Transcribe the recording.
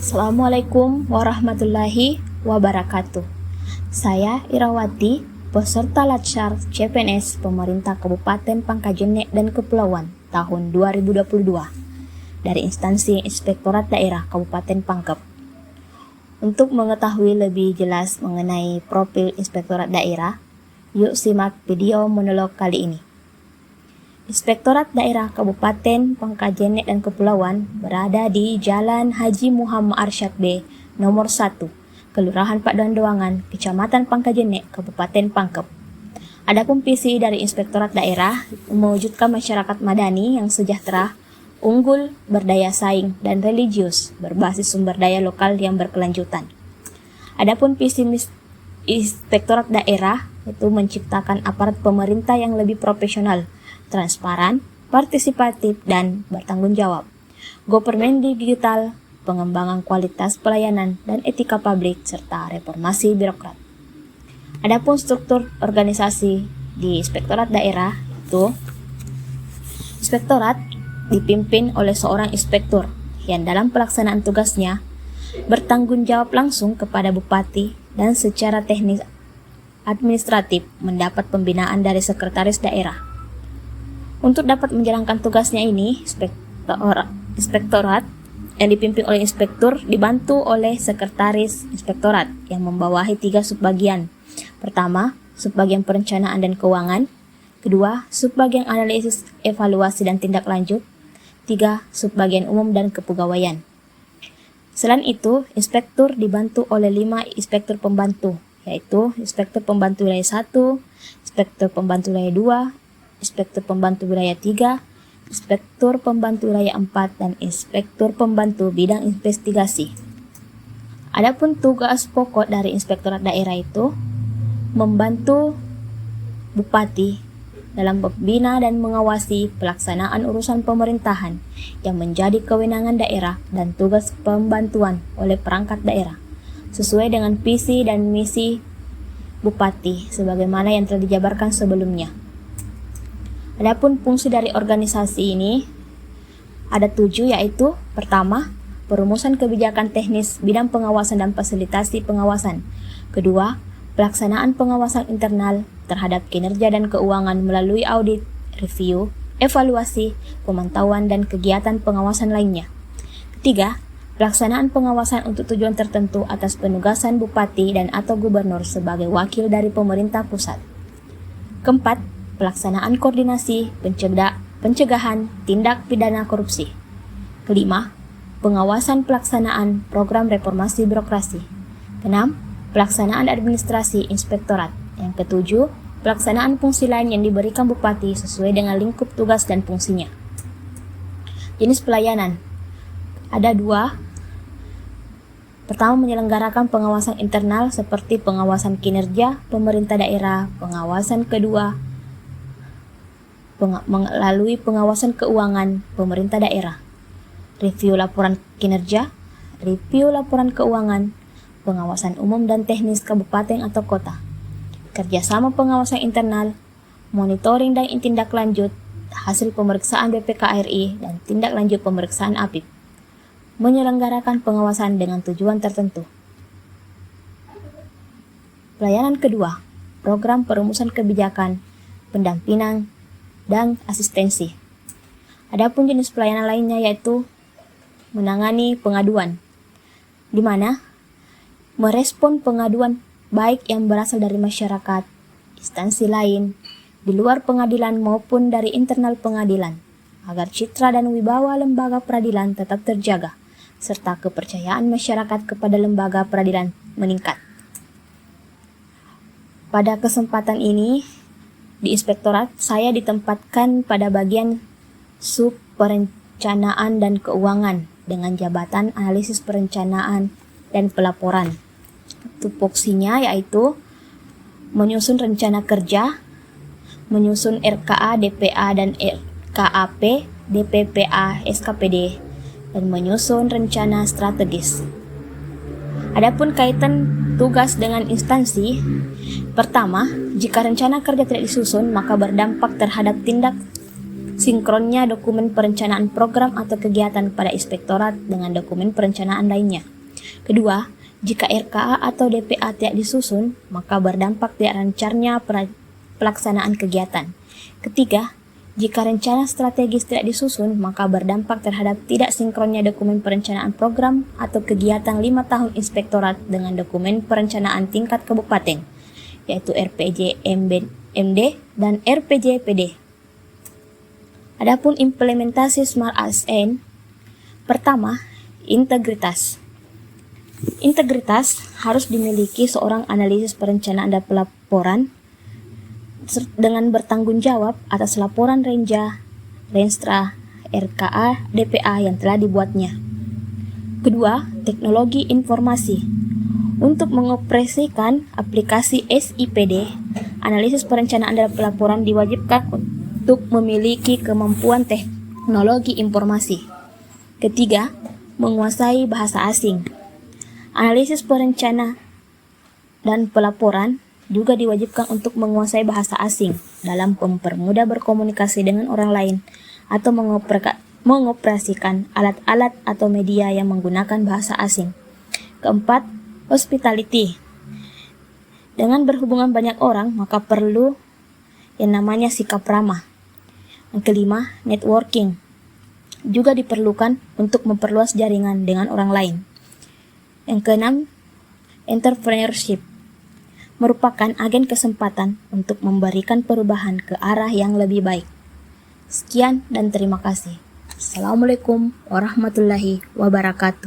Assalamualaikum warahmatullahi wabarakatuh. Saya Irawati, peserta Latsar CPNS Pemerintah Kabupaten Pangkajene dan Kepulauan tahun 2022 dari instansi Inspektorat Daerah Kabupaten Pangkep. Untuk mengetahui lebih jelas mengenai profil Inspektorat Daerah, yuk simak video monolog kali ini. Inspektorat Daerah Kabupaten Pangkajene dan Kepulauan berada di Jalan Haji Muhammad Arsyad B, nomor 1, Kelurahan Paduan Doangan, Kecamatan Pangkajene, Kabupaten Pangkep. Adapun visi dari Inspektorat Daerah mewujudkan masyarakat madani yang sejahtera, unggul, berdaya saing, dan religius berbasis sumber daya lokal yang berkelanjutan. Adapun visi Inspektorat Daerah itu menciptakan aparat pemerintah yang lebih profesional, transparan, partisipatif, dan bertanggung jawab. Government digital, pengembangan kualitas pelayanan dan etika publik, serta reformasi birokrat. Adapun struktur organisasi di Inspektorat Daerah itu, Inspektorat dipimpin oleh seorang inspektur yang dalam pelaksanaan tugasnya bertanggung jawab langsung kepada Bupati dan secara teknis administratif mendapat pembinaan dari Sekretaris Daerah. Untuk dapat menjalankan tugasnya ini, Inspektorat yang dipimpin oleh Inspektur dibantu oleh Sekretaris Inspektorat yang membawahi 3 subbagian. Pertama, subbagian perencanaan dan keuangan. Kedua, subbagian analisis, evaluasi dan tindak lanjut. 3, subbagian umum dan kepegawaian. Selain itu, Inspektur dibantu oleh 5 Inspektur pembantu, yaitu Inspektur Pembantu Wilayah 1, Inspektur Pembantu Wilayah 2, Inspektur Pembantu Wilayah 3, Inspektur Pembantu Wilayah 4, dan Inspektur Pembantu Bidang Investigasi. Adapun tugas pokok dari Inspektorat Daerah itu membantu Bupati dalam membina dan mengawasi pelaksanaan urusan pemerintahan yang menjadi kewenangan daerah dan tugas pembantuan oleh perangkat daerah sesuai dengan visi dan misi Bupati sebagaimana yang telah dijabarkan sebelumnya. Adapun fungsi dari organisasi ini ada 7, yaitu pertama, perumusan kebijakan teknis bidang pengawasan dan fasilitasi pengawasan. Kedua, pelaksanaan pengawasan internal terhadap kinerja dan keuangan melalui audit, review, evaluasi, pemantauan, dan kegiatan pengawasan lainnya. Ketiga, pelaksanaan pengawasan untuk tujuan tertentu atas penugasan Bupati dan atau Gubernur sebagai wakil dari pemerintah pusat. Keempat, pelaksanaan koordinasi, pencegahan tindak pidana korupsi. Kelima, pengawasan pelaksanaan program reformasi birokrasi. Keenam, pelaksanaan administrasi inspektorat. Yang ketujuh, pelaksanaan fungsi lain yang diberikan Bupati sesuai dengan lingkup tugas dan fungsinya. Jenis pelayanan ada 2. Pertama, menyelenggarakan pengawasan internal seperti pengawasan kinerja pemerintah daerah. Pengawasan kedua, melalui pengawasan keuangan pemerintah daerah, review laporan kinerja, review laporan keuangan, pengawasan umum dan teknis kabupaten atau kota, kerjasama pengawasan internal, monitoring dan tindak lanjut hasil pemeriksaan BPKRI dan tindak lanjut pemeriksaan APIP, menyelenggarakan pengawasan dengan tujuan tertentu. Pelayanan kedua, program perumusan kebijakan, pendampingan, dan asistensi. Adapun jenis pelayanan lainnya yaitu menangani pengaduan, di mana merespon pengaduan baik yang berasal dari masyarakat, instansi lain, di luar pengadilan maupun dari internal pengadilan, agar citra dan wibawa lembaga peradilan tetap terjaga, serta kepercayaan masyarakat kepada lembaga peradilan meningkat. Pada kesempatan ini, di Inspektorat, saya ditempatkan pada bagian sub perencanaan dan keuangan dengan jabatan analisis perencanaan dan pelaporan. Tupoksinya yaitu menyusun rencana kerja, menyusun RKA, DPA, dan RKAP, DPPA, SKPD, dan menyusun rencana strategis. Adapun kaitan tugas dengan instansi, pertama, jika rencana kerja tidak disusun, maka berdampak terhadap tindak sinkronnya dokumen perencanaan program atau kegiatan pada inspektorat dengan dokumen perencanaan lainnya. Kedua, jika RKA atau DPA tidak disusun, maka berdampak tidak lancarnya pelaksanaan kegiatan. Ketiga, jika rencana strategis tidak disusun, maka berdampak terhadap tidak sinkronnya dokumen perencanaan program atau kegiatan 5 tahun inspektorat dengan dokumen perencanaan tingkat kabupaten, yaitu RPG MD dan RPG PD. Adapun implementasi Smart ASN, pertama, integritas. Integritas harus dimiliki seorang analisis perencanaan dan pelaporan dengan bertanggung jawab atas laporan Renstra, RKA, DPA yang telah dibuatnya. Kedua, teknologi informasi. Untuk mengoperasikan aplikasi SIPD, analisis perencanaan dan pelaporan diwajibkan untuk memiliki kemampuan teknologi informasi. Ketiga, menguasai bahasa asing. Analisis perencanaan dan pelaporan juga diwajibkan untuk menguasai bahasa asing dalam mempermudah berkomunikasi dengan orang lain atau mengoperasikan alat-alat atau media yang menggunakan bahasa asing. Keempat, hospitality. Dengan berhubungan banyak orang, maka perlu yang namanya sikap ramah. Yang kelima, networking. Juga diperlukan untuk memperluas jaringan dengan orang lain. Yang keenam, entrepreneurship. Merupakan agen kesempatan untuk memberikan perubahan ke arah yang lebih baik. Sekian dan terima kasih. Assalamualaikum warahmatullahi wabarakatuh.